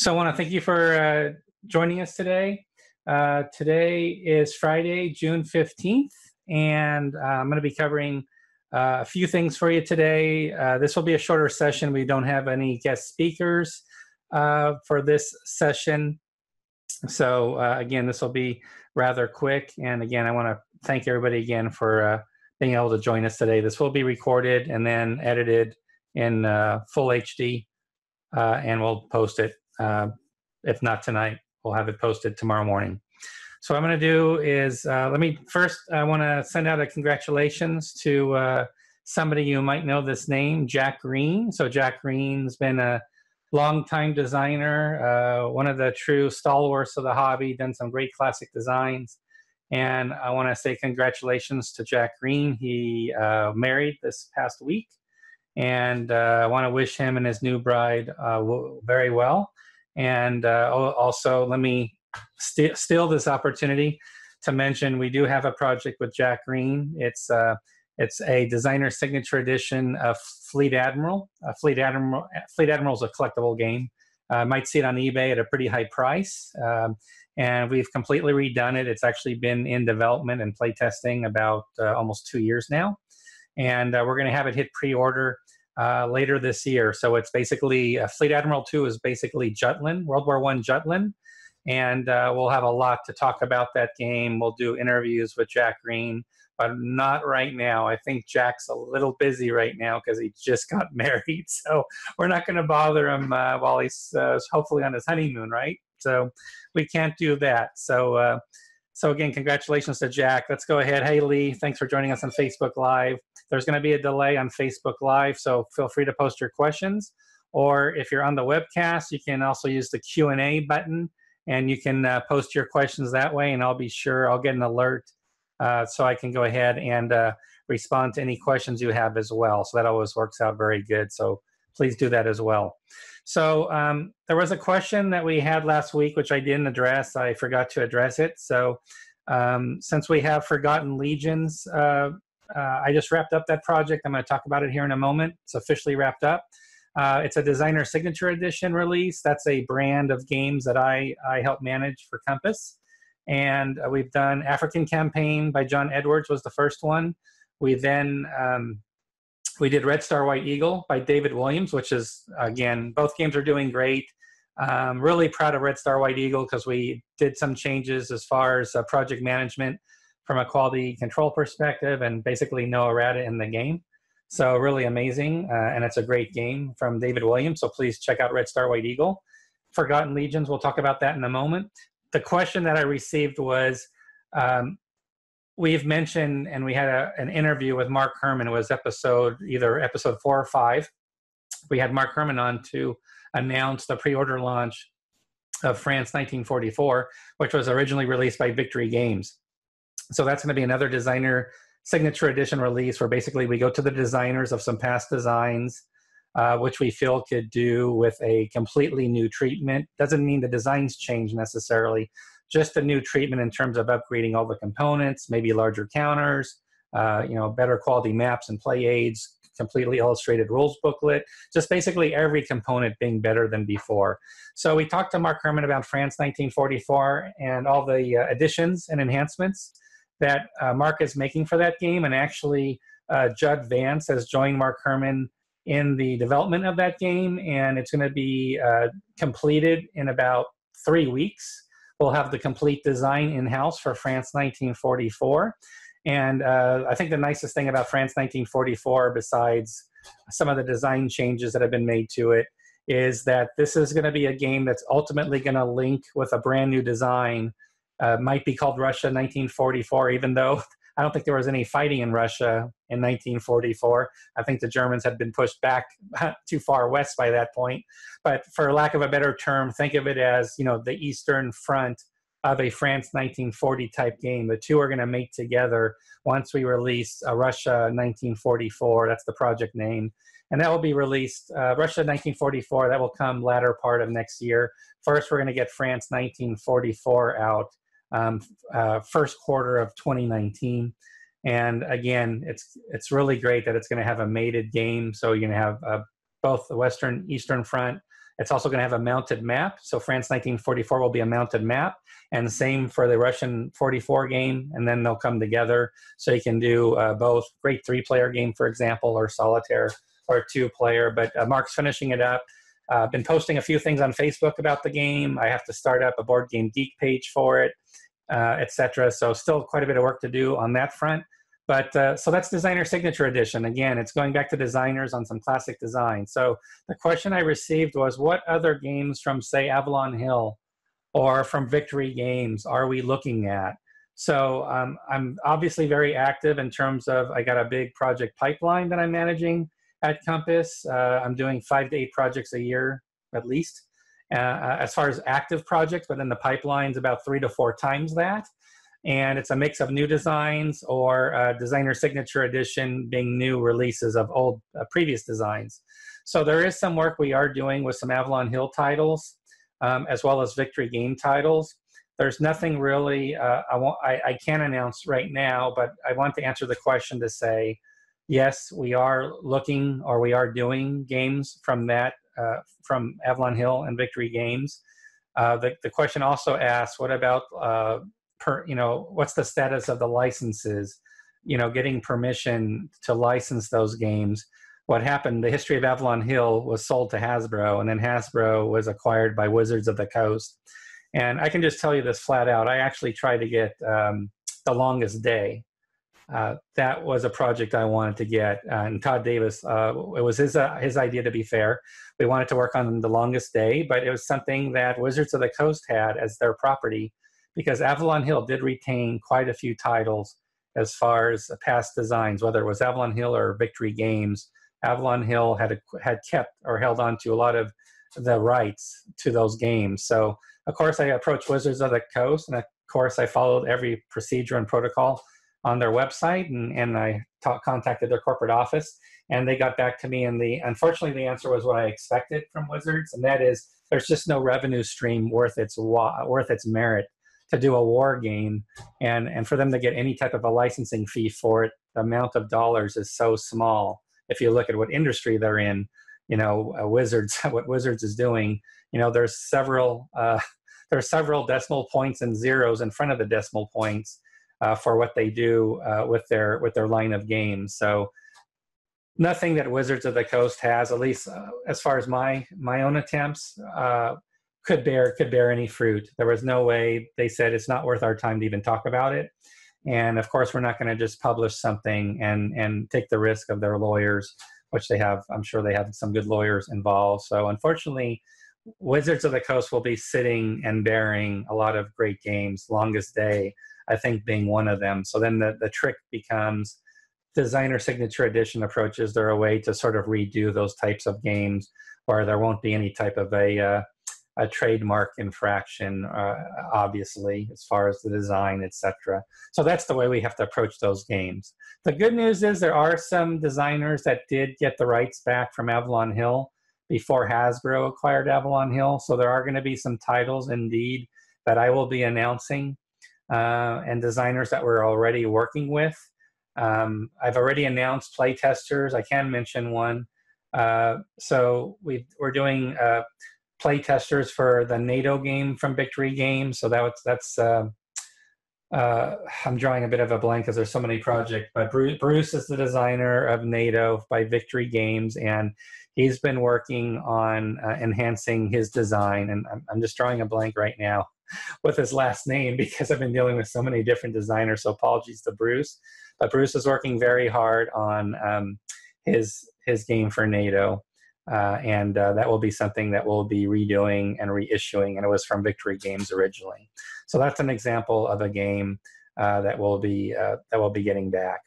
So I want to thank you for joining us today. Today is Friday, June 15th, and I'm going to be covering a few things for you today. This will be a shorter session. We don't have any guest speakers for this session. So again, this will be rather quick. And again, I want to thank everybody again for being able to join us today. This will be recorded and then edited in full HD, and we'll post it. If not tonight, we'll have it posted tomorrow morning. So what I'm going to do is, I want to send out a congratulations to somebody you might know this name, Jack Green. So Jack Green's been a longtime designer, one of the true stalwarts of the hobby, done some great classic designs. And I want to say congratulations to Jack Green. He married this past week. And I want to wish him and his new bride very well. And also, let me steal this opportunity to mention we do have a project with Jack Green. It's a designer signature edition of Fleet Admiral. Fleet Admiral is a collectible game. Might see it on eBay at a pretty high price. And we've completely redone it. It's actually been in development and playtesting about almost 2 years now. And we're going to have it hit pre-order later this year. So it's basically Fleet Admiral 2 is basically Jutland, World War I Jutland. And we'll have a lot to talk about that game. We'll do interviews with Jack Green, but not right now. I think Jack's a little busy right now because he just got married. So we're not going to bother him while he's hopefully on his honeymoon, right? So we can't do that. So again, congratulations to Jack. Let's go ahead. Hey, Lee, thanks for joining us on Facebook Live. There's going to be a delay on Facebook Live, so feel free to post your questions. Or if you're on the webcast, you can also use the Q&A button, and you can post your questions that way, and I'll be sure I'll get an alert so I can go ahead and respond to any questions you have as well. So that always works out very good. So please do that as well. So there was a question that we had last week, which I didn't address. I forgot to address it. So since we have Forgotten Legions, I just wrapped up that project. I'm going to talk about it here in a moment. It's officially wrapped up. It's a designer signature edition release. That's a brand of games that I help manage for Compass. And we've done African Campaign by John Edwards was the first one. We then we did Red Star White Eagle by David Williams, which is, again, both games are doing great. Really proud of Red Star White Eagle because we did some changes as far as project management from a quality control perspective and basically no errata in the game. So really amazing, and it's a great game from David Williams, so please check out Red Star White Eagle. Forgotten Legions, we'll talk about that in a moment. The question that I received was, we've mentioned, and we had an interview with Mark Herman. It was either episode 4 or 5. We had Mark Herman on to announce the pre-order launch of France 1944, which was originally released by Victory Games. So that's going to be another designer signature edition release where basically we go to the designers of some past designs, which we feel could do with a completely new treatment. Doesn't mean the designs change necessarily, just a new treatment in terms of upgrading all the components, maybe larger counters, better quality maps and play aids, completely illustrated rules booklet, just basically every component being better than before. So we talked to Mark Herman about France 1944 and all the additions and enhancements that Mark is making for that game. And actually, Judd Vance has joined Mark Herman in the development of that game, and it's going to be completed in about 3 weeks. We'll have the complete design in-house for France 1944. And I think the nicest thing about France 1944, besides some of the design changes that have been made to it, is that this is going to be a game that's ultimately going to link with a brand new design. Might be called Russia 1944, even though I don't think there was any fighting in Russia in 1944. I think the Germans had been pushed back too far west by that point. But for lack of a better term, think of it as, the Eastern Front of a France 1940 type game. The two are going to mate together once we release Russia 1944. That's the project name. And that will be released, Russia 1944, that will come latter part of next year. First, we're going to get France 1944 out first quarter of 2019. And again, it's really great that it's going to have a mated game. So you're going to have both the Western Eastern Front It's also going to have a mounted map. So France 1944 will be a mounted map, and the same for the Russian 44 game, and then they'll come together. So you can do both great 3-player game, for example, or solitaire, or 2-player. But Mark's finishing it up. I've been posting a few things on Facebook about the game. I have to start up a Board Game Geek page for it, etc. So still quite a bit of work to do on that front. But so that's Designer Signature Edition. Again, it's going back to designers on some classic design. So the question I received was, what other games from, say, Avalon Hill or from Victory Games are we looking at? So I'm obviously very active in terms of, I got a big project pipeline that I'm managing at Compass. I'm doing 5 to 8 projects a year, at least, as far as active projects, but in the pipeline's about 3 to 4 times that. And it's a mix of new designs or Designer Signature Edition being new releases of old previous designs. So there is some work we are doing with some Avalon Hill titles, as well as Victory Game titles. There's nothing really I can announce right now, but I want to answer the question to say, yes, we are looking, or we are doing games from that, from Avalon Hill and Victory Games. The question also asks, what about what's the status of the licenses, getting permission to license those games? What happened, the history of Avalon Hill was sold to Hasbro, and then Hasbro was acquired by Wizards of the Coast. And I can just tell you this flat out, I actually tried to get The Longest Day. That was a project I wanted to get, and Todd Davis, it was his idea, to be fair. We wanted to work on The Longest Day, but it was something that Wizards of the Coast had as their property, because Avalon Hill did retain quite a few titles as far as past designs, whether it was Avalon Hill or Victory Games. Avalon Hill had kept or held on to a lot of the rights to those games. So, of course, I approached Wizards of the Coast, and of course, I followed every procedure and protocol on their website, and I contacted their corporate office, and they got back to me, and unfortunately the answer was what I expected from Wizards, and that is there's just no revenue stream worth its merit to do a war game, and for them to get any type of a licensing fee for it. The amount of dollars is so small. If you look at what industry they're in, Wizards, what Wizards is doing, there's several decimal points and zeros in front of the decimal points for what they do with their line of games. So nothing that Wizards of the Coast has, at least as far as my own attempts, could bear any fruit. There was no way. They said it's not worth our time to even talk about it. And of course, we're not going to just publish something and take the risk of their lawyers, which they have. I'm sure they have some good lawyers involved. So unfortunately, Wizards of the Coast will be sitting and bearing a lot of great games. Longest Day, I think, being one of them. So then the trick becomes Designer Signature Edition approaches. They're a way to sort of redo those types of games where there won't be any type of a trademark infraction, obviously, as far as the design, etc. So that's the way we have to approach those games. The good news is there are some designers that did get the rights back from Avalon Hill before Hasbro acquired Avalon Hill. So there are going to be some titles, indeed, that I will be announcing, and designers that we're already working with. I've already announced playtesters. I can mention one. So we're doing playtesters for the NATO game from Victory Games. So that's I'm drawing a bit of a blank because there's so many projects, but Bruce is the designer of NATO by Victory Games, and he's been working on enhancing his design. And I'm just drawing a blank right now with his last name because I've been dealing with so many different designers, so apologies to Bruce. But Bruce is working very hard on his game for NATO. And that will be something that we'll be redoing and reissuing, and it was from Victory Games originally. So that's an example of a game that we'll be getting back.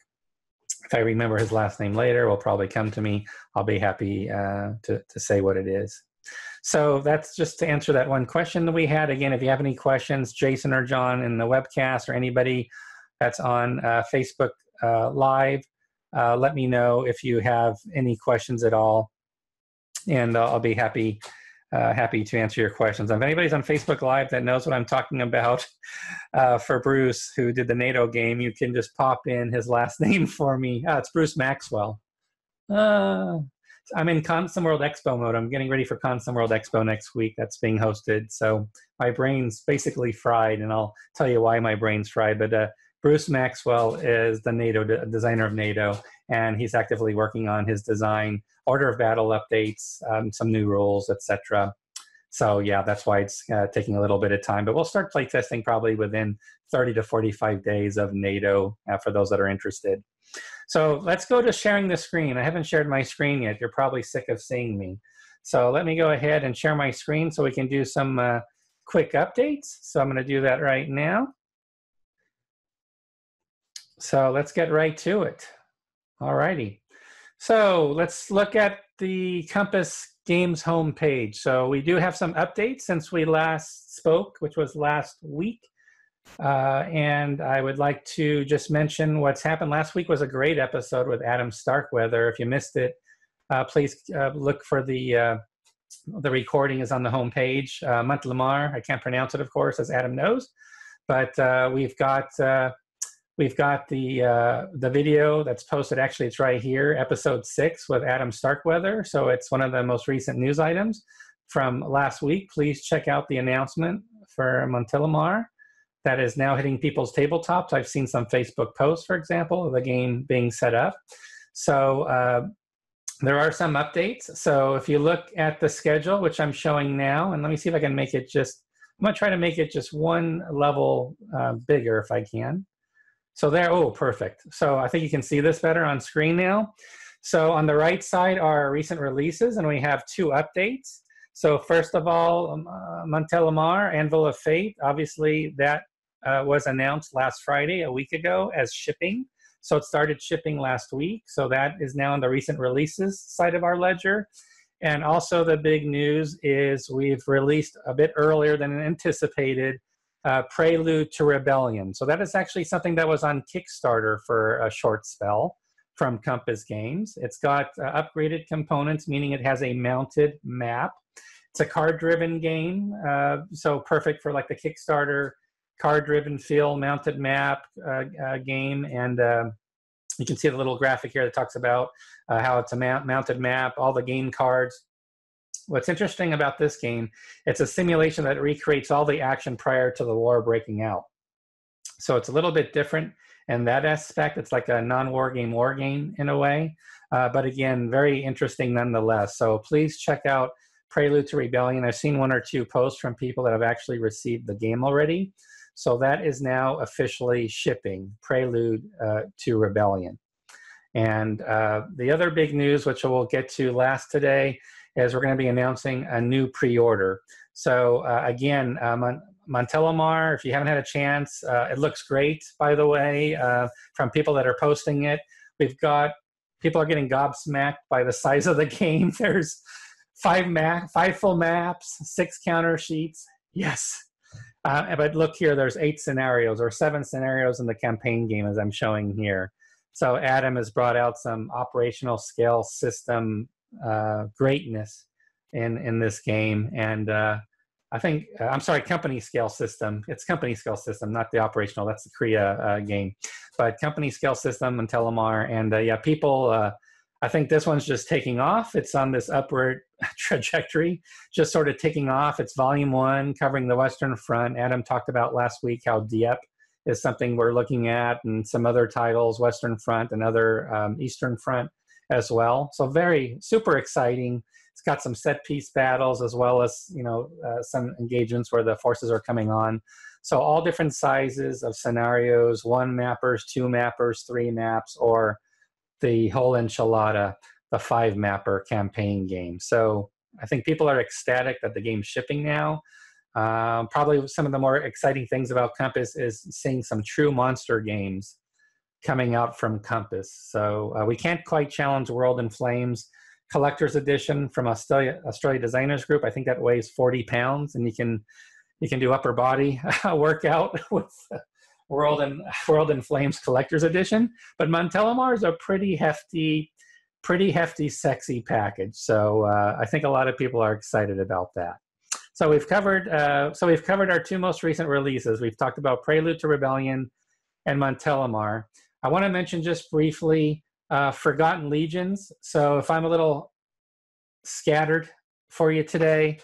If I remember his last name later, will probably come to me. I'll be happy to say what it is. So that's just to answer that one question that we had. Again, if you have any questions, Jason or John in the webcast, or anybody that's on Facebook Live, let me know if you have any questions at all. And I'll be happy to answer your questions. If anybody's on Facebook Live that knows what I'm talking about, for Bruce, who did the NATO game, you can just pop in his last name for me. It's Bruce Maxwell. I'm in Consum World Expo mode. I'm getting ready for Consum World Expo next week. That's being hosted. So my brain's basically fried, and I'll tell you why my brain's fried. But Bruce Maxwell is the NATO designer of NATO, and he's actively working on his design, order of battle updates, some new rules, etc. So yeah, that's why it's taking a little bit of time. But we'll start playtesting probably within 30 to 45 days of NATO for those that are interested. So let's go to sharing the screen. I haven't shared my screen yet. You're probably sick of seeing me. So let me go ahead and share my screen so we can do some quick updates. So I'm going to do that right now. So let's get right to it. All righty. So let's look at the Compass Games homepage. So we do have some updates since we last spoke, which was last week. And I would like to just mention what's happened. Last week was a great episode with Adam Starkweather. If you missed it, please look for the recording is on the homepage. Montlamar, I can't pronounce it, of course, as Adam knows, but we've got the video that's posted. Actually, it's right here, episode 6 with Adam Starkweather. So it's one of the most recent news items from last week. Please check out the announcement for Montelamar that is now hitting people's tabletops. I've seen some Facebook posts, for example, of the game being set up. So there are some updates. So if you look at the schedule, which I'm showing now, and let me see if I can make it just, I'm gonna try to make it just one level bigger if I can. So there, oh, perfect. So I think you can see this better on screen now. So on the right side are recent releases, and we have 2 updates. So first of all, Montelamar, Anvil of Fate, obviously that was announced last Friday, a week ago, as shipping. So it started shipping last week. So that is now on the recent releases side of our ledger. And also the big news is we've released a bit earlier than anticipated Prelude to Rebellion. So that is actually something that was on Kickstarter for a short spell from Compass Games. It's got upgraded components, meaning it has a mounted map. It's a card-driven game, so perfect for like the Kickstarter card-driven feel, mounted map game. And you can see the little graphic here that talks about how it's a mounted map, all the game cards. What's interesting about this game, it's a simulation that recreates all the action prior to the war breaking out. So it's a little bit different in that aspect. It's like a non-war game in a way, but again, very interesting nonetheless. So please check out Prelude to Rebellion. I've seen 1 or 2 posts from people that have actually received the game already. So that is now officially shipping, Prelude to Rebellion. And the other big news, which we'll get to last today, is we're going to be announcing a new pre-order. So again, Montelamar, if you haven't had a chance, it looks great, by the way, from people that are posting it. We've got, people are getting gobsmacked by the size of the game. There's 5 full maps, 6 counter sheets. Yes. But look here, there's 8 scenarios or 7 scenarios in the campaign game as I'm showing here. So Adam has brought out some operational scale system greatness in this game. And I think, I'm sorry, company scale system. It's company scale system, not the operational. That's the Korea game. But company scale system and Telemar. And yeah, people, I think this one's just taking off. It's on this upward trajectory, just sort of taking off. It's volume 1 covering the Western Front. Adam talked about last week how Dieppe is something we're looking at, and some other titles, Western Front and other Eastern Front as well. So very, super exciting. It's got some set piece battles as well as, you know, some engagements where the forces are coming on. So all different sizes of scenarios, 1 mappers, 2 mappers, 3 maps, or the whole enchilada, the 5 mapper campaign game. So I think people are ecstatic that the game's shipping now. Probably some of the more exciting things about Compass is seeing some true monster games coming out from Compass. So we can't quite challenge World in Flames Collector's Edition from Australia Designers Group. I think that weighs 40 pounds, and you can do upper body workout with World in Flames Collector's Edition. But Montelamar is a pretty hefty, sexy package. So I think a lot of people are excited about that. So we've covered our 2 most recent releases. We've talked about Prelude to Rebellion and Montelamar. I want to mention just briefly Forgotten Legions. So if I'm a little scattered for you today.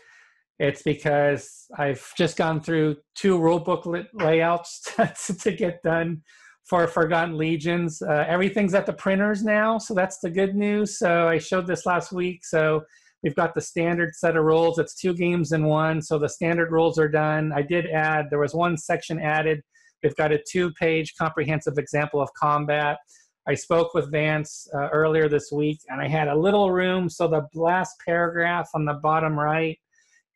It's because I've just gone through 2 rule booklet layouts to get done for Forgotten Legions. Everything's at the printers now, so that's the good news. So I showed this last week. So we've got the standard set of rules. It's 2 games in 1, so the standard rules are done. I did add, there was 1 section added. We've got a 2-page comprehensive example of combat. I spoke with Vance earlier this week, and I had a little room, so the last paragraph on the bottom right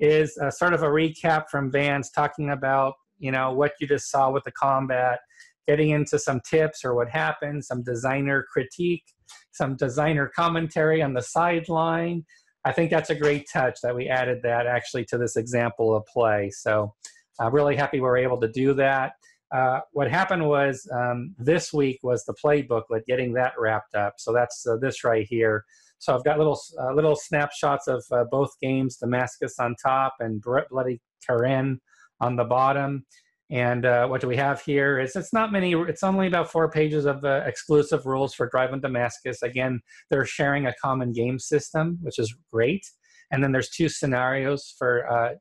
is sort of a recap from Vance talking about, you know, what you just saw with the combat, getting into some tips or what happened, some designer critique, some designer commentary on the sideline. I think that's a great touch that we added that actually to this example of play. So I'm really happy we were able to do that. What happened was this week was the play booklet, getting that wrapped up. So that's this right here. So I've got little snapshots of both games, Damascus on top and Bloody Karen on the bottom. And what do we have here is it's not many, it's only about 4 pages of exclusive rules for Drive on Damascus. Again, they're sharing a common game system, which is great. And then there's 2 scenarios for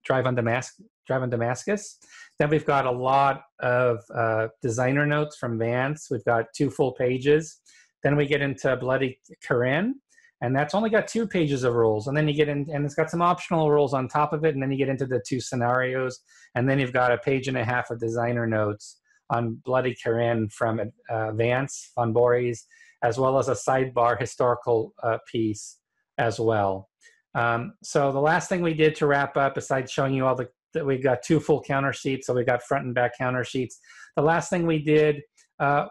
Drive on Damascus. Then we've got a lot of designer notes from Vance. We've got 2 full pages. Then we get into Bloody Karen, and that's only got 2 pages of rules. And then you get in, and it's got some optional rules on top of it. And then you get into the 2 scenarios. And then you've got a 1.5 pages of designer notes on Bloody Karen from Vance von Boris, as well as a sidebar historical piece as well. So the last thing we did to wrap up, besides showing you all that we've got 2 full counter sheets, so we've got front and back counter sheets. The last thing we did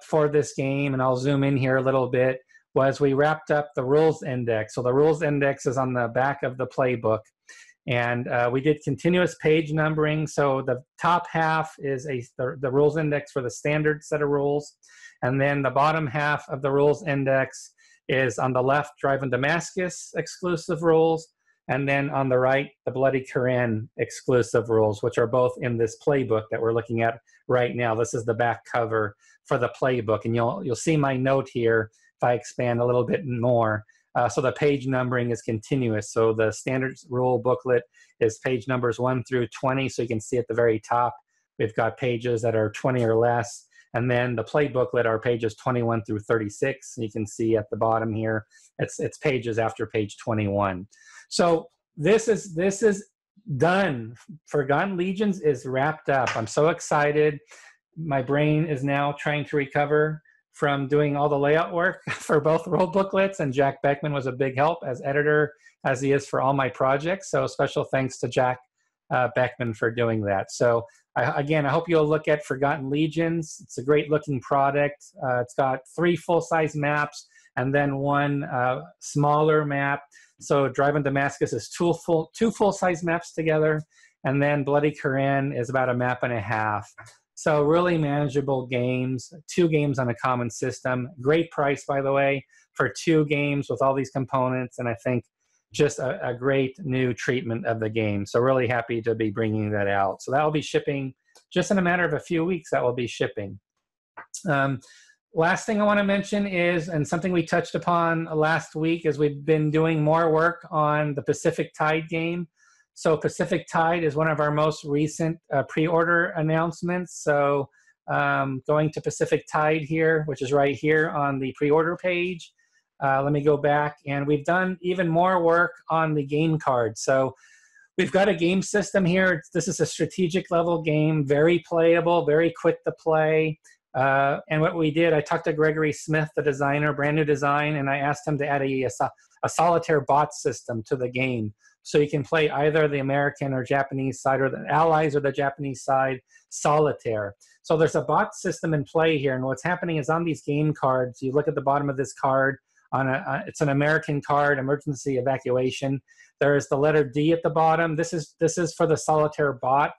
for this game, and I'll zoom in here a little bit, was we wrapped up the rules index. So the rules index is on the back of the playbook. And we did continuous page numbering. So the top half is the rules index for the standard set of rules. And then the bottom half of the rules index is on the left, Drive on Damascus exclusive rules. And then on the right, the Bloody Karen exclusive rules, which are both in this playbook that we're looking at right now. This is the back cover for the playbook. And you'll see my note here if I expand a little bit more. So the page numbering is continuous. So the standard rule booklet is page numbers 1 through 20. So you can see at the very top, we've got pages that are 20 or less. And then the play booklet are pages 21 through 36. You can see at the bottom here, it's pages after page 21. So this is done. Forgotten Legions is wrapped up. I'm so excited. My brain is now trying to recover from doing all the layout work for both rule booklets, and Jack Beckman was a big help as editor, as he is for all my projects. So special thanks to Jack Beckman for doing that. So again, I hope you'll look at Forgotten Legions. It's a great looking product. It's got 3 full-size maps and then 1 smaller map. So Drive on Damascus is 2 full-size maps together, and then Bloody Karen is about 1.5 maps. So really manageable games, 2 games on a common system. Great price, by the way, for 2 games with all these components, and I think just a great new treatment of the game. So really happy to be bringing that out. So that will be shipping just in a matter of a few weeks. That will be shipping. Last thing I want to mention is, and something we touched upon last week, is we've been doing more work on the Pacific Tide game. So Pacific Tide is one of our most recent pre-order announcements. So going to Pacific Tide here, which is right here on the pre-order page. Let me go back, and we've done even more work on the game card. So we've got a game system here. This is a strategic level game, very playable, very quick to play. And what we did, I talked to Gregory Smith, the designer, brand new design, and I asked him to add a solitaire bot system to the game. So you can play either the American or Japanese side, or the Allies or the Japanese side, solitaire. So there's a bot system in play here, and what's happening is on these game cards, you look at the bottom of this card, it's an American card, emergency evacuation. There's the letter D at the bottom. This is for the solitaire bot.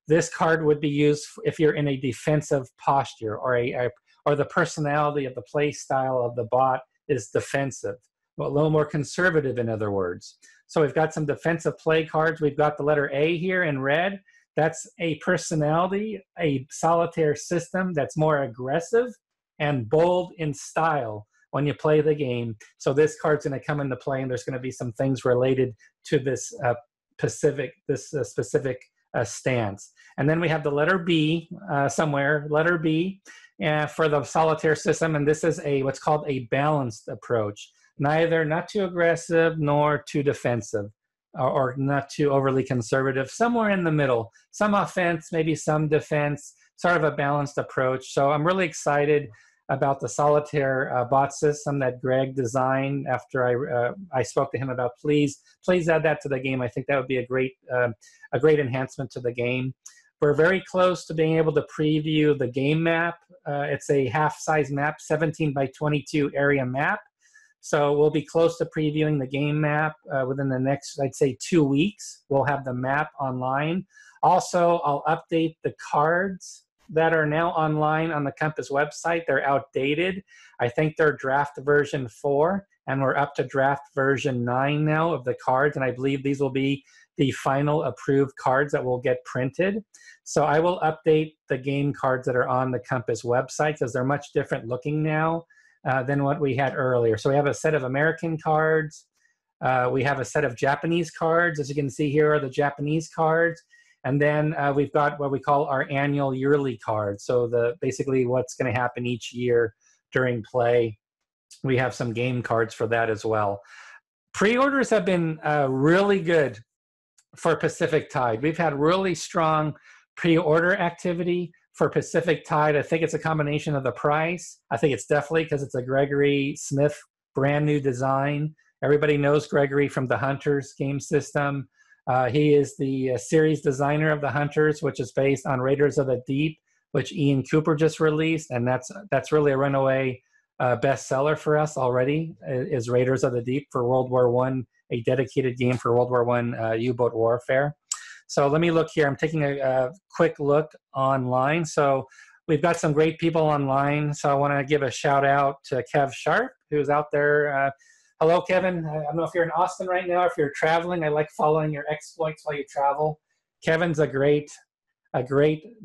This card would be used if you're in a defensive posture, or the personality of the play style of the bot is defensive, a little more conservative, in other words. So we've got some defensive play cards. We've got the letter A here in red. That's a personality, a solitaire system that's more aggressive and bold in style, when you play the game. So this card's going to come into play, and there's going to be some things related to this specific stance. And then we have the letter B somewhere, letter B, for the solitaire system, and this is what's called a balanced approach. Not too aggressive nor too defensive, or not too overly conservative, somewhere in the middle. Some offense, maybe some defense, sort of a balanced approach. So I'm really excited about the solitaire bot system that Greg designed after I spoke to him about please add that to the game. I think that would be a great enhancement to the game. We're very close to being able to preview the game map. It's a half-size map, 17 by 22 area map. So we'll be close to previewing the game map within the next, I'd say, 2 weeks. We'll have the map online. Also, I'll update the cards that are now online on the Compass website. They're outdated. I think they're draft version 4, and we're up to draft version 9 now of the cards, and I believe these will be the final approved cards that will get printed. So I will update the game cards that are on the Compass website because they're much different looking now than what we had earlier. So we have a set of American cards. We have a set of Japanese cards. As you can see here are the Japanese cards. And then we've got what we call our annual yearly cards. So basically what's going to happen each year during play. We have some game cards for that as well. Pre-orders have been really good for Pacific Tide. We've had really strong pre-order activity for Pacific Tide. I think it's a combination of the price. I think it's definitely because it's a Gregory Smith brand new design. Everybody knows Gregory from the Hunters game system. He is the series designer of the Hunters, which is based on Raiders of the Deep, which Ian Cooper just released, and that's really a runaway bestseller for us already. Is Raiders of the Deep for World War I, a dedicated game for World War I U-boat warfare. So let me look here. I'm taking a quick look online. So we've got some great people online. So I want to give a shout out to Kev Sharp, who's out there. Hello, Kevin. I don't know if you're in Austin right now, or if you're traveling. I like following your exploits while you travel. Kevin's a great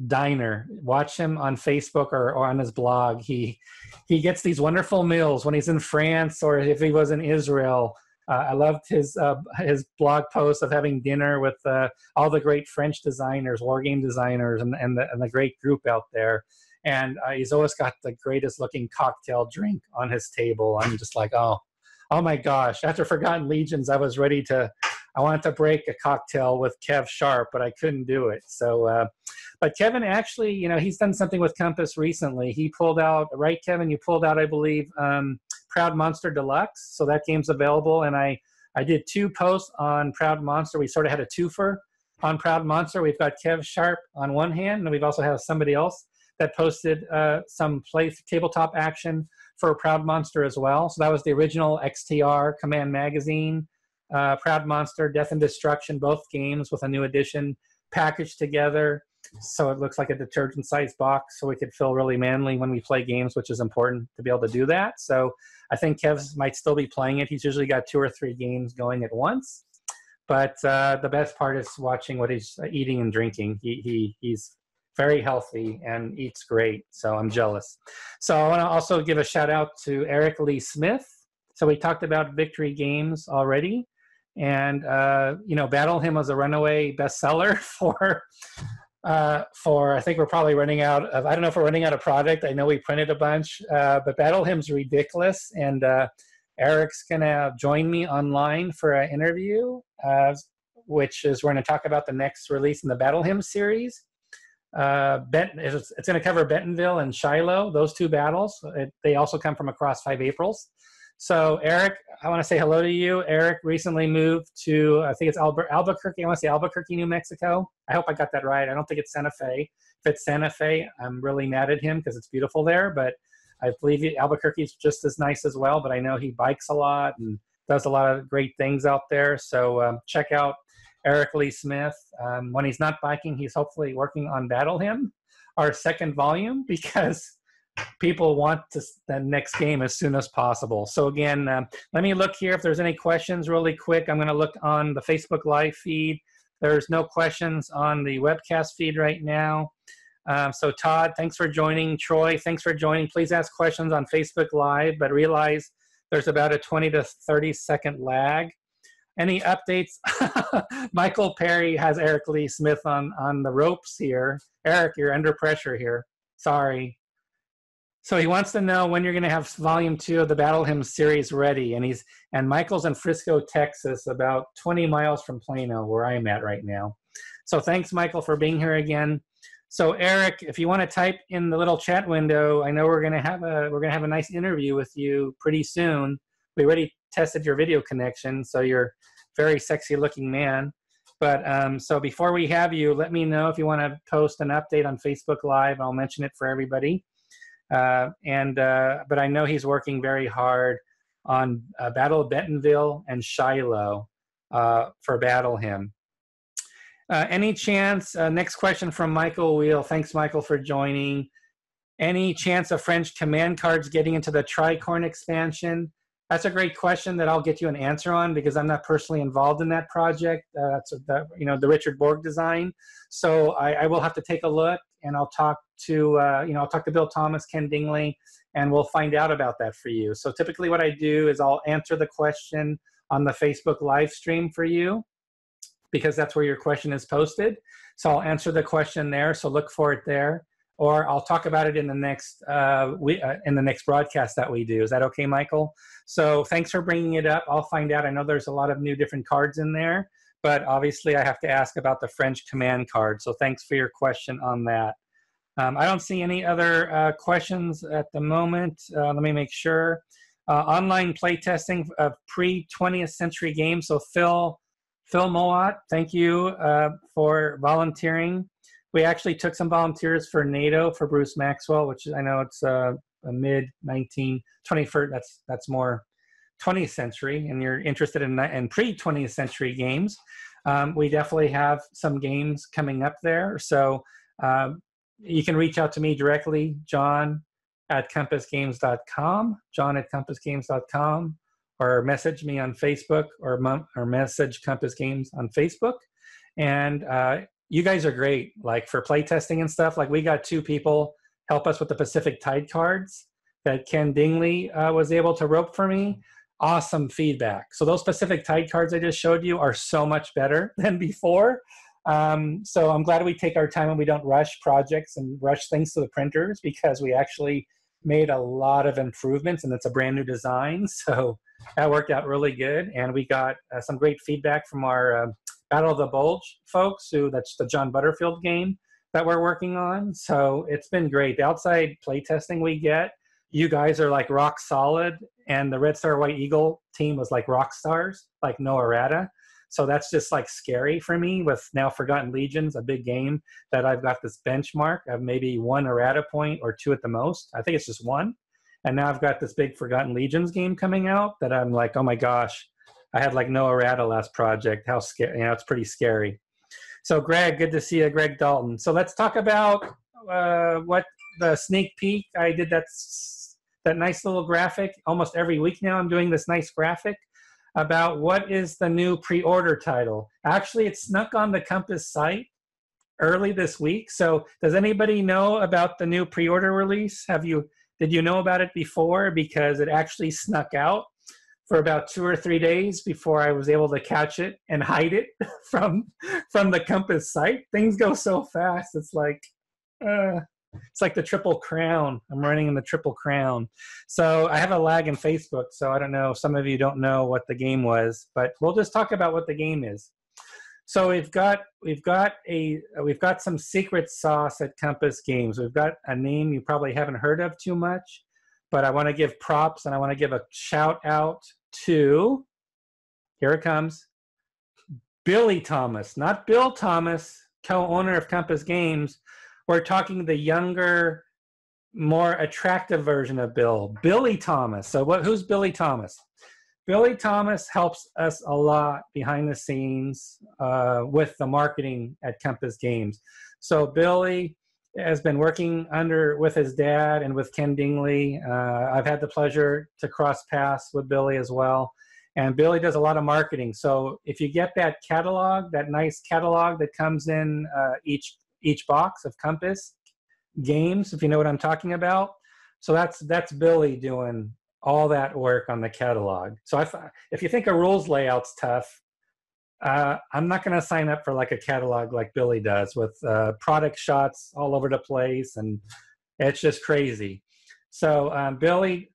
diner. Watch him on Facebook or on his blog. He gets these wonderful meals when he's in France or if he was in Israel. I loved his blog post of having dinner with all the great French designers, war game designers, and the great group out there. And he's always got the greatest looking cocktail drink on his table. I'm just like, oh my gosh. After Forgotten Legions, I wanted to break a cocktail with Kev Sharp, but I couldn't do it. So, but Kevin actually, he's done something with Compass recently. He pulled out, right, Kevin? You pulled out, I believe, Proud Monster Deluxe. So that game's available. And I did 2 posts on Proud Monster. We sort of had a twofer on Proud Monster. We've got Kev Sharp on one hand, and we've also had somebody else that posted some tabletop action for Proud Monster as well. So that was the original XTR Command Magazine, Proud Monster, Death and Destruction, both games with a new edition packaged together. So it looks like a detergent-sized box, so we could feel really manly when we play games, which is important to be able to do that. So I think Kev might still be playing it. He's usually got 2 or 3 games going at once. But the best part is watching what he's eating and drinking. He's very healthy and eats great, so I'm jealous. So I want to also give a shout out to Eric Lee Smith. So we talked about Victory Games already, and Battle Hymn was a runaway bestseller for I think we're probably running out of, I don't know if we're running out of product. I know we printed a bunch, but Battle Hymn's ridiculous, and Eric's gonna join me online for an interview, which is we're gonna talk about the next release in the Battle Hymn series. It's going to cover Bentonville and Shiloh, those 2 battles. They also come from across 5 Aprils. So Eric, I want to say hello to you. Eric recently moved to, I think it's Albuquerque. I want to say Albuquerque, New Mexico. I hope I got that right. I don't think it's Santa Fe. If it's Santa Fe, I'm really mad at him because it's beautiful there, but I believe Albuquerque is just as nice as well, but I know he bikes a lot and does a lot of great things out there. So check out Eric Lee Smith. When he's not biking, he's hopefully working on Battle Hymn, our 2nd volume, because people want the next game as soon as possible. So again, let me look here if there's any questions really quick. I'm going to look on the Facebook Live feed. There's no questions on the webcast feed right now. So Todd, thanks for joining. Troy, thanks for joining. Please ask questions on Facebook Live, but realize there's about a 20 to 30 second lag. Any updates? Michael Perry has Eric Lee Smith on the ropes here. Eric, you're under pressure here. Sorry. So he wants to know when you're going to have volume 2 of the Battle Hymn series ready. And Michael's in Frisco, Texas, about 20 miles from Plano, where I'm at right now. So thanks, Michael, for being here again. So Eric, if you want to type in the little chat window, I know we're going to have a nice interview with you pretty soon. We already tested your video connection, so you're a very sexy looking man. But so before we have you, let me know if you want to post an update on Facebook Live. I'll mention it for everybody. But I know he's working very hard on Battle of Bentonville and Shiloh for Battle Hymn. Any chance, next question from Michael Wheel. Thanks, Michael, for joining. Any chance of French command cards getting into the Tricorn expansion? That's a great question that I'll get you an answer on because I'm not personally involved in that project. That's the Richard Borg design. So I will have to take a look, and I'll talk to I'll talk to Bill Thomas, Ken Dingley, and we'll find out about that for you. So typically what I do is I'll answer the question on the Facebook live stream for you, because that's where your question is posted. So I'll answer the question there, so look for it there. Or I'll talk about it in the next broadcast that we do. Is that okay, Michael? So thanks for bringing it up. I'll find out. I know there's a lot of new different cards in there, but obviously I have to ask about the French command card. So thanks for your question on that. I don't see any other questions at the moment. Let me make sure. Online playtesting of pre-20th century games. So Phil Mowat, thank you for volunteering. We actually took some volunteers for NATO for Bruce Maxwell, which I know it's a mid-21st, that's more 20th century, and you're interested in pre-20th century games. We definitely have some games coming up there. So you can reach out to me directly, john@compassgames.com, john@compassgames.com, or message me on Facebook or message Compass Games on Facebook. And you guys are great, like for playtesting and stuff. Like we got 2 people help us with the Pacific Tide cards that Ken Dingley was able to rope for me. Awesome feedback. So those Pacific Tide cards I just showed you are so much better than before. So I'm glad we take our time and we don't rush projects and rush things to the printers, because we actually made a lot of improvements and it's a brand new design. So that worked out really good. And we got some great feedback from our Battle of the Bulge folks, that's the John Butterfield game that we're working on. So it's been great. The outside playtesting we get, you guys are like rock solid, and the Red Star White Eagle team was like rock stars, like no errata. So that's just like scary for me with now Forgotten Legions, a big game that I've got this benchmark of maybe 1 errata point or 2 at the most. I think it's just 1. And now I've got this big Forgotten Legions game coming out that I'm like, oh my gosh, I had like no errata last project. How scary, it's pretty scary. So Greg, good to see you, Greg Dalton. So let's talk about what the sneak peek. I did that nice little graphic. Almost every week now I'm doing this nice graphic about what is the new pre-order title. Actually, it snuck on the Compass site early this week. So does anybody know about the new pre-order release? Did you know about it before? Because it actually snuck out for about 2 or 3 days before I was able to catch it and hide it from the Compass site. Things go so fast. It's like the Triple Crown. I'm running in the Triple Crown. So I have a lag in Facebook, so I don't know. Some of you don't know what the game was, but we'll just talk about what the game is. So we've got some secret sauce at Compass Games. We've got a name you probably haven't heard of too much, but I want to give props and I want to give a shout out to, here it comes, Billy Thomas, not Bill Thomas, co-owner of Compass Games. We're talking the younger, more attractive version of Billy Thomas. So who's Billy Thomas? Billy Thomas helps us a lot behind the scenes with the marketing at Compass Games. So Billy has been working with his dad and with Ken Dingley. I've had the pleasure to cross paths with Billy as well. And Billy does a lot of marketing. So if you get that catalog, that nice catalog that comes in each box of Compass, games, if you know what I'm talking about. So that's Billy doing all that work on the catalog. So if you think a rules layout's tough, I'm not going to sign up for like a catalog like Billy does with product shots all over the place, and it's just crazy. So Billy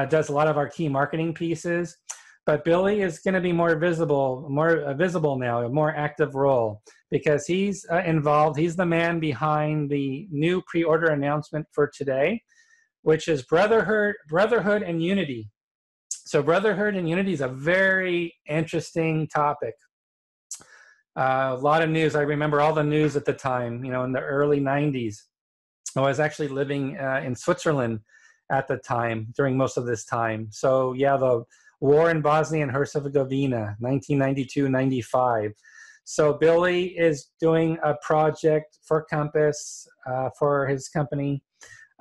does a lot of our key marketing pieces, but Billy is going to be more visible now, a more active role, because he's involved. He's the man behind the new pre-order announcement for today, which is Brotherhood and Unity. So Brotherhood and Unity is a very interesting topic. A lot of news. I remember all the news at the time, in the early 90s. I was actually living in Switzerland at the time, during most of this time. So yeah, the war in Bosnia and Herzegovina, 1992-95. So Billy is doing a project for Compass, for his company,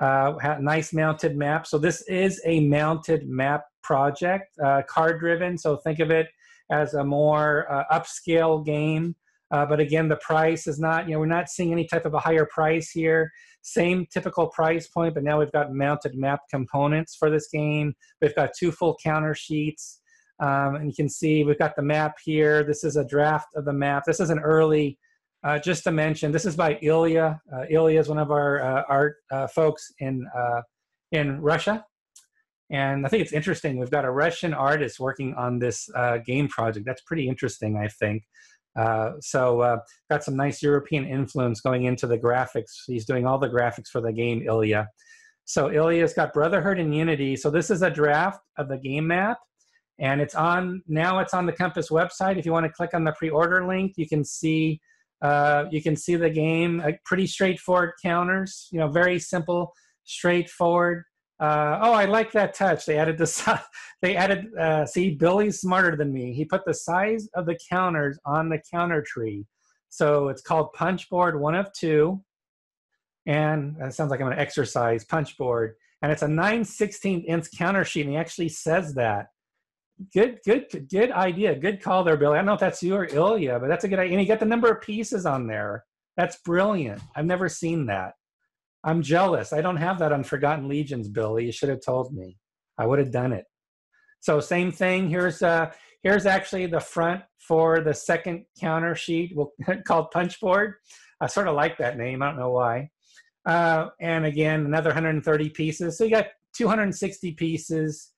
nice mounted map. So this is a mounted map project, card driven. So think of it as a more upscale game. But again, the price is not, we're not seeing any type of a higher price here. Same typical price point, but now we've got mounted map components for this game. We've got 2 full counter sheets. And you can see we've got the map here. This is a draft of the map. This is an early, just to mention, this is by Ilya. Ilya is one of our art folks in Russia. And I think it's interesting. We've got a Russian artist working on this game project. That's pretty interesting, I think. So got some nice European influence going into the graphics. He's doing all the graphics for the game, Ilya. So Ilya's got Brotherhood and Unity. So this is a draft of the game map, and it's on the Compass website. If you want to click on the pre-order link, you can see the game. Pretty straightforward counters. Very simple, straightforward. I like that touch. They added see, Billy's smarter than me. He put the size of the counters on the counter tree. So it's called punch board 1 of 2. And that sounds like I'm going to exercise, punch board. And it's a 9/16" counter sheet. And he actually says that. Good idea. Good call there, Billy. I don't know if that's you or Ilya, but that's a good idea. And you got the number of pieces on there. That's brilliant. I've never seen that. I'm jealous. I don't have that on Forgotten Legions, Billy. You should have told me. I would have done it. So same thing. Here's actually the front for the second counter sheet called Punchboard. I sort of like that name. I don't know why. And again, another 130 pieces. So you got 260 pieces.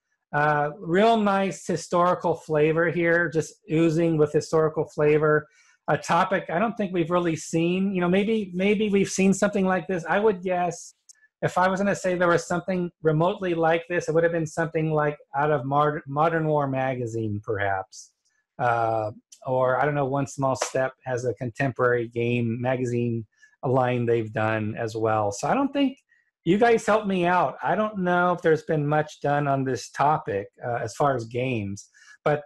Real nice historical flavor here, just oozing with historical flavor. A topic I don't think we've really seen. Maybe we've seen something like this. I would guess if I was going to say there was something remotely like this, it would have been something like out of Modern War magazine, perhaps. Or I don't know, One Small Step has a contemporary game magazine line they've done as well. So I don't think, you guys help me out. I don't know if there's been much done on this topic as far as games. But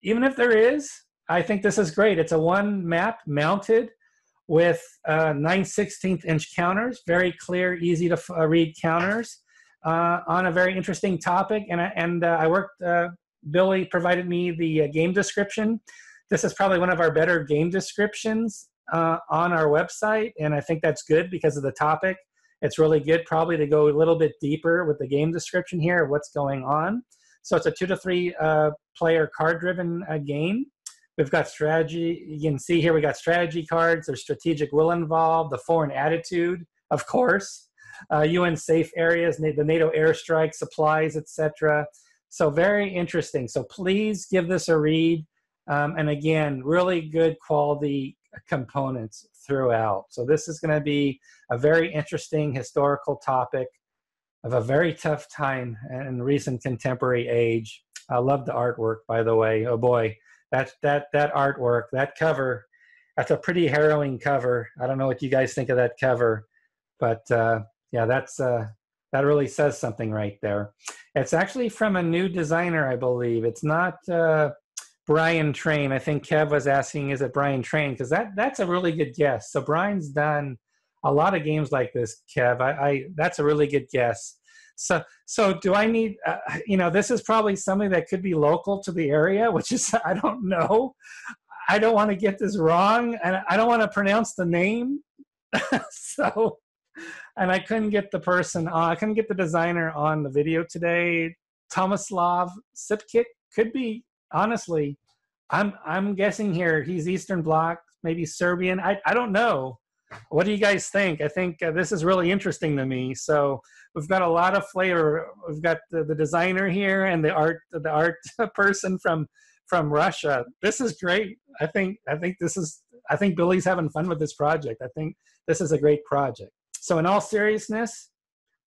even if there is, I think this is great. It's a 1 map mounted with 9/16" counters, very clear, easy to read counters on a very interesting topic. And I worked, Billy provided me the game description. This is probably one of our better game descriptions on our website, and I think that's good because of the topic. It's really good probably to go a little bit deeper with the game description here of what's going on. So it's a 2 to 3 player card-driven game. We've got strategy. You can see here we got strategy cards. There's strategic will involved, the foreign attitude, of course, UN safe areas, the NATO airstrike, supplies, etc. So very interesting. So please give this a read. And again, really good quality components throughout. So this is going to be a very interesting historical topic of a very tough time in recent contemporary age. I love the artwork, by the way. Oh boy. That artwork, that cover, that's a pretty harrowing cover. I don't know what you guys think of that cover, but yeah, that really says something right there. It's actually from a new designer, I believe. It's not Brian Train. I think Kev was asking, is it Brian Train? Because that's a really good guess. So Brian's done a lot of games like this, Kev. That's a really good guess. So do I need, this is probably something that could be local to the area, which is, I don't know. I don't want to get this wrong, and I don't want to pronounce the name. So and I couldn't get the person on. I couldn't get the designer on the video today. Tomislav Sipkik could be, honestly, I'm guessing here he's Eastern Bloc, maybe Serbian. I don't know. What do you guys think? I think this is really interesting to me. So we've got a lot of flavor. We've got the designer here and the art person from Russia. This is great. I think Billy's having fun with this project. I think this is a great project. So in all seriousness,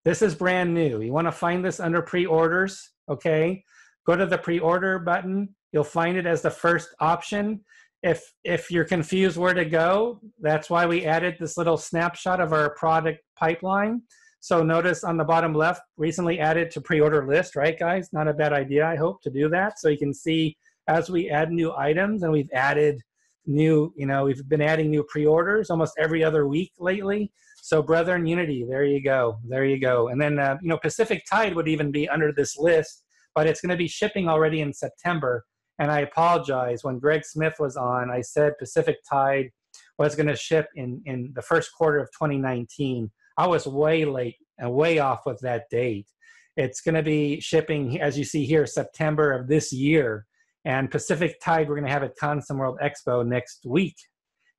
this is brand new. You want to find this under pre-orders, okay? Go to the pre-order button. You'll find it as the first option. If you're confused where to go, that's why we added this little snapshot of our product pipeline. So notice on the bottom left, recently added to pre-order list, right guys? Not a bad idea, I hope, to do that. So you can see as we add new items, and we've added new, we've been adding new pre-orders almost every other week lately. So Brethren Unity, there you go, there you go. And then, Pacific Tide would even be under this list, but it's gonna be shipping already in September. And I apologize, when Greg Smith was on, I said Pacific Tide was gonna ship in the first quarter of 2019. I was way late and way off with that date. It's gonna be shipping, as you see here, September of this year. And Pacific Tide, we're gonna have at Consum World Expo next week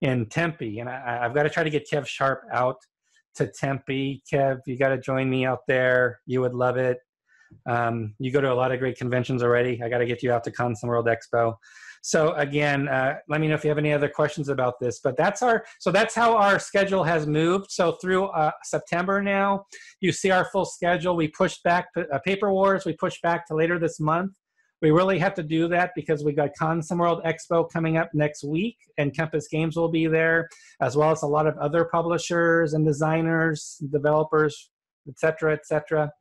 in Tempe. And I've gotta try to get Kev Sharp out to Tempe. Kev, you gotta join me out there. You would love it. You go to a lot of great conventions already. I got to get you out to Consum World Expo. So again, let me know if you have any other questions about this. But that's how our schedule has moved. So through September now, you see our full schedule. We pushed back Paper Wars. We pushed back to later this month. We really have to do that because we got Consum World Expo coming up next week, and Compass Games will be there, as well as a lot of other publishers and designers, developers, etc., etc.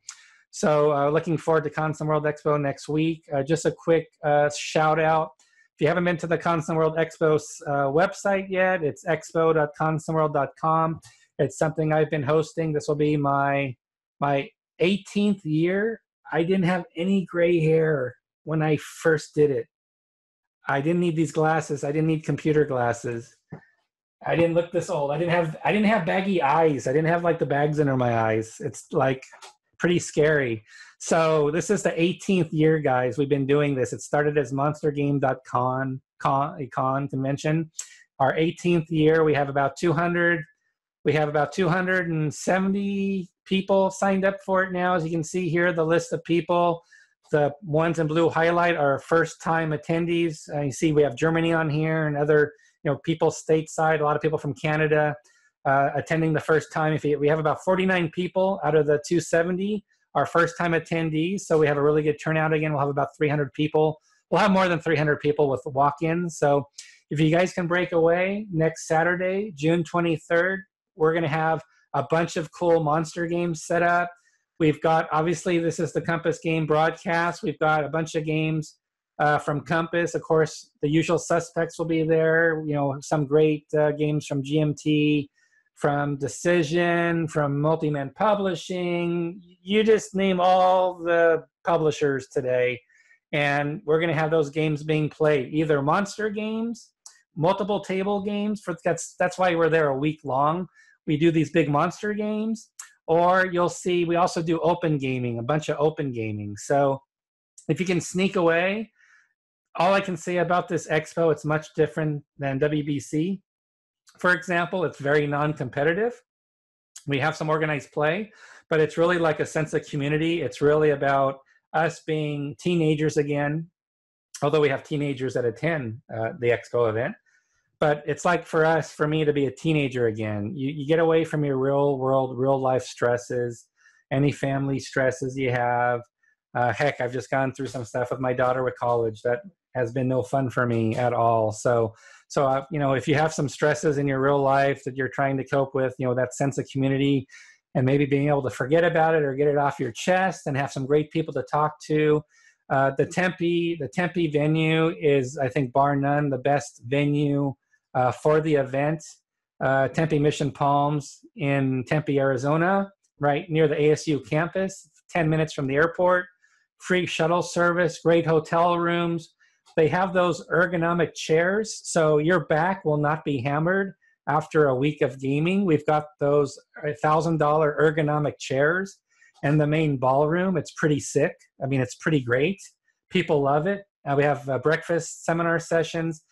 So looking forward to Consum World Expo next week. Just a quick shout out. If you haven't been to the Consum World Expo website yet, it's expo.consumworld.com. It's something I've been hosting. This will be my 18th year. I didn't have any gray hair when I first did it. I didn't need these glasses. I didn't need computer glasses. I didn't look this old. I didn't have baggy eyes. I didn't have like the bags under my eyes. It's like pretty scary. So this is the 18th year, guys. We've been doing this. It started as monstergame.con convention. Our 18th year, we have about 270 people signed up for it now. As you can see here, the list of people, the ones in blue highlight are first-time attendees. You see we have Germany on here and other people stateside, a lot of people from Canada. Attending the first time. We have about 49 people out of the 270 are first-time attendees, so we have a really good turnout again. We'll have about 300 people. We'll have more than 300 people with walk-ins. So if you guys can break away, next Saturday, June 23rd, we're going to have a bunch of cool monster games set up. We've got, obviously, this is the Compass game broadcast. We've got a bunch of games from Compass. Of course, the usual suspects will be there. Some great games from GMT, from Decision, from Multi-Man Publishing. You just name all the publishers today, and we're going to have those games being played, either monster games, multiple table games. That's why we're there a week long. We do these big monster games, or you'll see we also do open gaming, a bunch of open gaming. So if you can sneak away, all I can say about this expo, it's much different than WBC. For example, it's very non-competitive. We have some organized play, but it's really like a sense of community. It's really about us being teenagers again, although we have teenagers that attend the expo event. But it's like for me to be a teenager again. You get away from your real world, real life stresses, any family stresses you have. Heck, I've just gone through some stuff with my daughter with college that has been no fun for me at all. So if you have some stresses in your real life that you're trying to cope with, that sense of community and maybe being able to forget about it or get it off your chest and have some great people to talk to. The Tempe venue is, I think, bar none, the best venue for the event. Tempe Mission Palms in Tempe, Arizona, right near the ASU campus, 10 minutes from the airport, free shuttle service, great hotel rooms. They have those ergonomic chairs, so your back will not be hammered after a week of gaming. We've got those $1,000 ergonomic chairs in the main ballroom. It's pretty sick. I mean, it's pretty great. People love it. We have breakfast seminar sessions.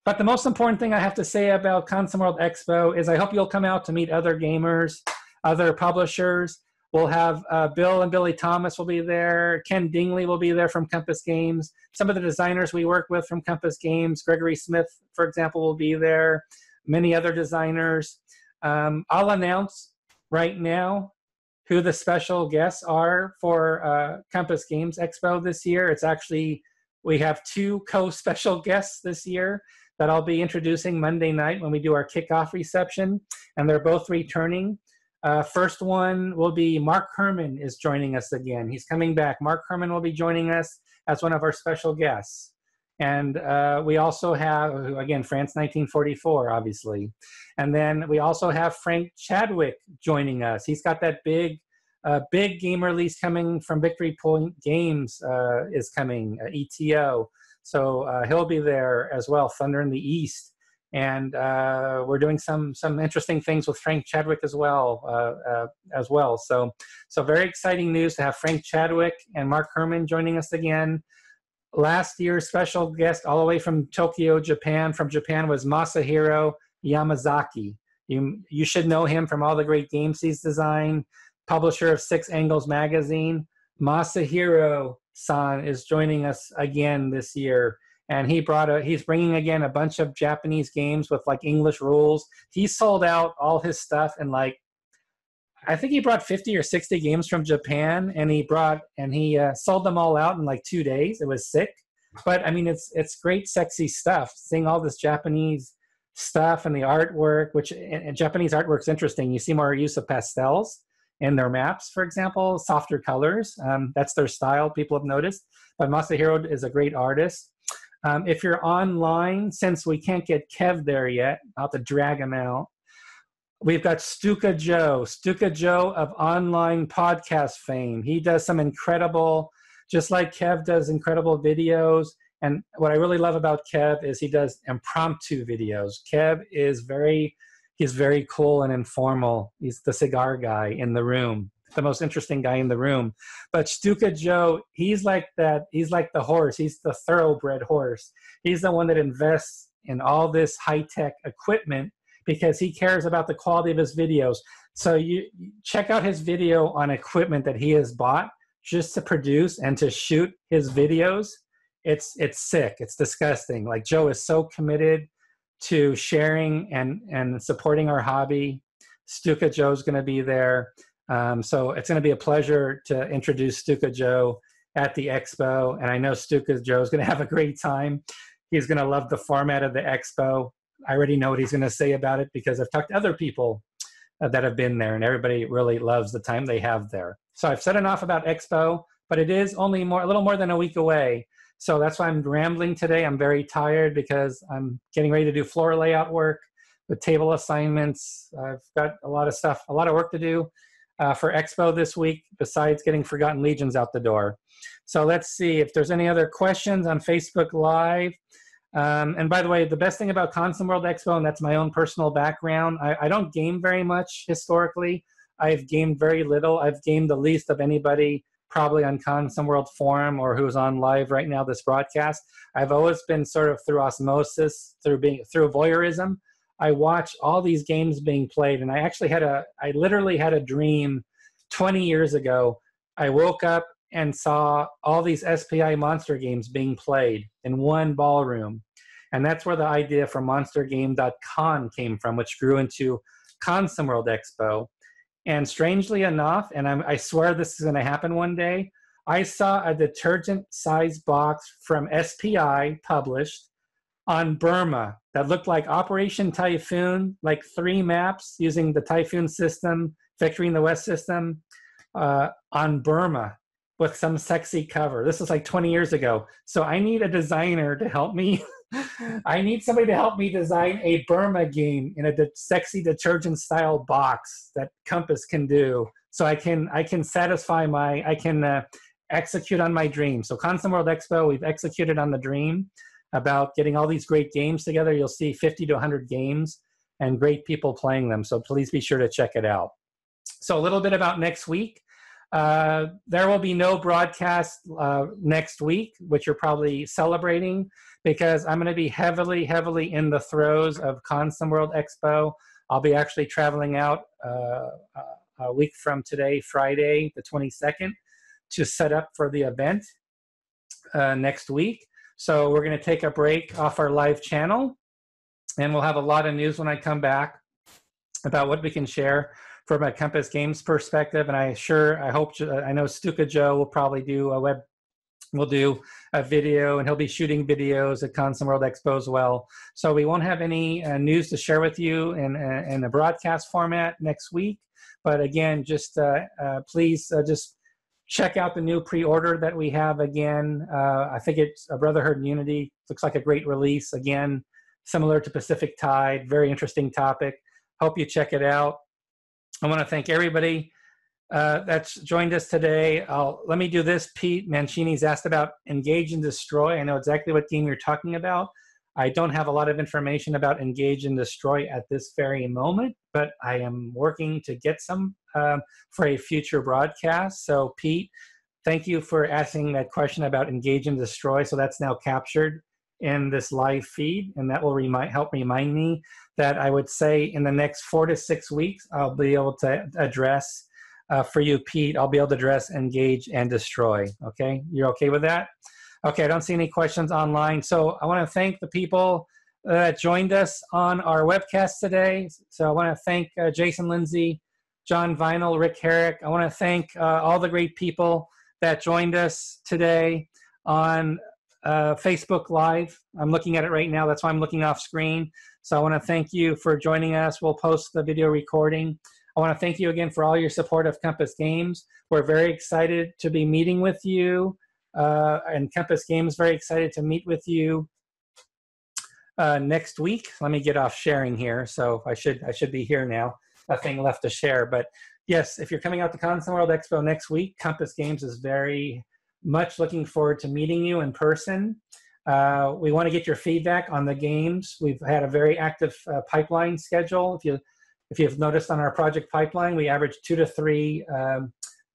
But the most important thing I have to say about Console World Expo is I hope you'll come out to meet other gamers, other publishers. We'll have Bill and Billy Thomas will be there. Ken Dingley will be there from Compass Games. Some of the designers we work with from Compass Games, Gregory Smith, for example, will be there. Many other designers. I'll announce right now who the special guests are for Compass Games Expo this year. It's actually, we have 2 co-special guests this year that I'll be introducing Monday night when we do our kickoff reception, and they're both returning. First one will be Mark Herman is joining us again. He's coming back. Mark Herman will be joining us as one of our special guests. And we also have, again, France 1944, obviously. And then we also have Frank Chadwick joining us. He's got that big game release coming from Victory Point Games is coming, ETO. So he'll be there as well, Thunder in the East. And we're doing some interesting things with Frank Chadwick as well. So very exciting news to have Frank Chadwick and Mark Herman joining us again. Last year's special guest, all the way from Tokyo, Japan, was Masahiro Yamazaki. You should know him from all the great games he's designed. Publisher of Six Angles magazine. Masahiro-san is joining us again this year. And he's bringing again a bunch of Japanese games with like English rules. He sold out all his stuff in I think he brought 50 or 60 games from Japan, and he sold them all out in like 2 days. It was sick. But I mean, it's great, sexy stuff. Seeing all this Japanese stuff and the artwork, and Japanese artwork's interesting. You see more use of pastels in their maps, for example, softer colors. That's their style, people have noticed. But Masahiro is a great artist. If you're online, since we can't get Kev there yet, I'll have to drag him out. We've got Stuka Joe of online podcast fame. He does some incredible, just like Kev does incredible videos. And what I really love about Kev is he does impromptu videos. Kev is he's very cool and informal. He's the cigar guy in the room, the most interesting guy in the room. But Stuka Joe, he's like that. He's like the horse. He's the thoroughbred horse. He's the one that invests in all this high-tech equipment because he cares about the quality of his videos. So you check out his video on equipment that he has bought just to produce and to shoot his videos. It's sick. It's disgusting. Like, Joe is so committed to sharing and supporting our hobby. Stuka Joe's going to be there. So it's going to be a pleasure to introduce Stuka Joe at the expo. And I know Stuka Joe is going to have a great time. He's going to love the format of the expo. I already know what he's going to say about it because I've talked to other people that have been there, and everybody really loves the time they have there. So I've said enough about expo, but it is only a little more than a week away. So that's why I'm rambling today. I'm very tired because I'm getting ready to do floor layout work with table assignments. I've got a lot of stuff, a lot of work to do for expo this week, besides getting Forgotten Legions out the door. So let's see if there's any other questions on Facebook Live. And by the way, the best thing about Console World Expo, and that's my own personal background, I don't game very much historically. I've gamed very little. I've gamed the least of anybody probably on Console World Forum or who's on live right now, this broadcast. I've always been sort of through osmosis, through voyeurism. I watch all these games being played, and I literally had a dream 20 years ago. I woke up and saw all these SPI monster games being played in one ballroom. And that's where the idea for monstergame.con came from, which grew into Console World Expo. And strangely enough, and I swear this is going to happen one day, I saw a detergent-sized box from SPI published on Burma that looked like Operation Typhoon, like 3 maps using the Typhoon system, Victory in the West system, on Burma with some sexy cover. This is like 20 years ago. So I need a designer to help me. I need somebody to help me design a Burma game in a sexy detergent style box that Compass can do. So I can satisfy execute on my dream. So Console World Expo, we've executed on the dream about getting all these great games together. You'll see 50 to 100 games and great people playing them. So please be sure to check it out. So a little bit about next week. There will be no broadcast next week, which you're probably celebrating, because I'm going to be heavily in the throes of Consum World Expo. I'll be actually traveling out a week from today, Friday, the 22nd, to set up for the event next week. So we're going to take a break off our live channel, and we'll have a lot of news when I come back about what we can share from a Compass Games perspective. And I know Stuka Joe will probably do we'll do a video, and he'll be shooting videos at Consum World Expo as well. So we won't have any news to share with you in a broadcast format next week. But again, just please just check out the new pre-order that we have again. I think it's a Brotherhood and Unity. Looks like a great release. Again, similar to Pacific Tide. Very interesting topic. Hope you check it out. I want to thank everybody that's joined us today. Let me do this. Pete Mancini's asked about Engage and Destroy. I know exactly what game you're talking about. I don't have a lot of information about Engage and Destroy at this very moment, but I am working to get some for a future broadcast. So Pete, thank you for asking that question about Engage and Destroy. So that's now captured in this live feed, and that will help remind me that I would say in the next 4 to 6 weeks, I'll be able to address for you, Pete, I'll be able to address Engage and Destroy. Okay, you're okay with that? Okay, I don't see any questions online. So I want to thank the people that joined us on our webcast today. So I want to thank Jason Lindsay, John Vinyl, Rick Herrick. I want to thank all the great people that joined us today on Facebook Live. I'm looking at it right now. That's why I'm looking off screen. So I want to thank you for joining us. We'll post the video recording. I want to thank you again for all your support of Compass Games. We're very excited to be meeting with you, and Compass Games very excited to meet with you next week. Let me get off sharing here. So I should be here now. Nothing left to share. But yes, if you're coming out to Consum World Expo next week, Compass Games is very much looking forward to meeting you in person. We want to get your feedback on the games. We've had a very active pipeline schedule. If you've noticed on our project pipeline, we average 2 to 3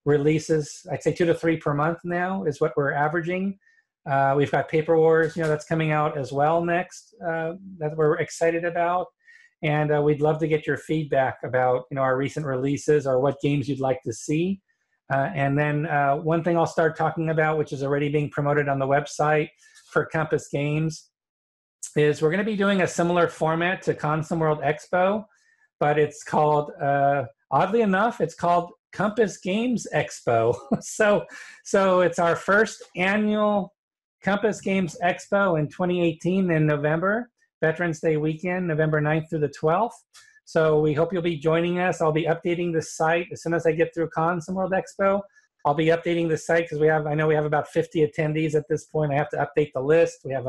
releases. I'd say 2 to 3 per month now is what we're averaging. We've got Paper Wars, that's coming out as well next, that we're excited about. And we'd love to get your feedback about our recent releases or what games you'd like to see. And then one thing I'll start talking about, which is already being promoted on the website for Compass Games, is we're going to be doing a similar format to Consum World Expo, but it's called, oddly enough, it's called Compass Games Expo. So it's our first annual Compass Games Expo in 2018 in November, Veterans Day weekend, November 9th through the 12th. So we hope you'll be joining us. I'll be updating the site as soon as I get through Consum World Expo. I'll be updating the site because I know we have about 50 attendees at this point. I have to update the list. We have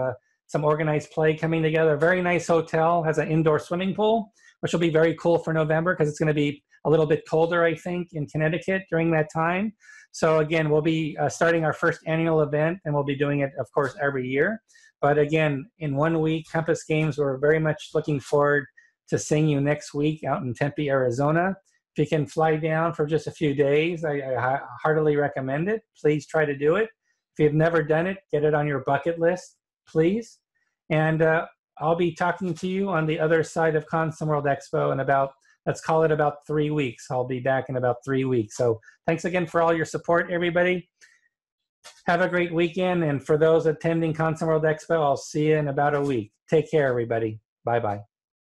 some organized play coming together. A very nice hotel, has an indoor swimming pool, which will be very cool for November because it's going to be a little bit colder, I think, in Connecticut during that time. So again, we'll be starting our first annual event, and we'll be doing it, of course, every year. But again, in 1 week, Compass Games, we're very much looking forward to seeing you next week out in Tempe, Arizona. If you can fly down for just a few days, I heartily recommend it. Please try to do it. If you've never done it, get it on your bucket list, please. And I'll be talking to you on the other side of Consum World Expo in about, let's call it about 3 weeks. I'll be back in about 3 weeks. So thanks again for all your support, everybody. Have a great weekend. And for those attending Consum World Expo, I'll see you in about a week. Take care, everybody. Bye-bye.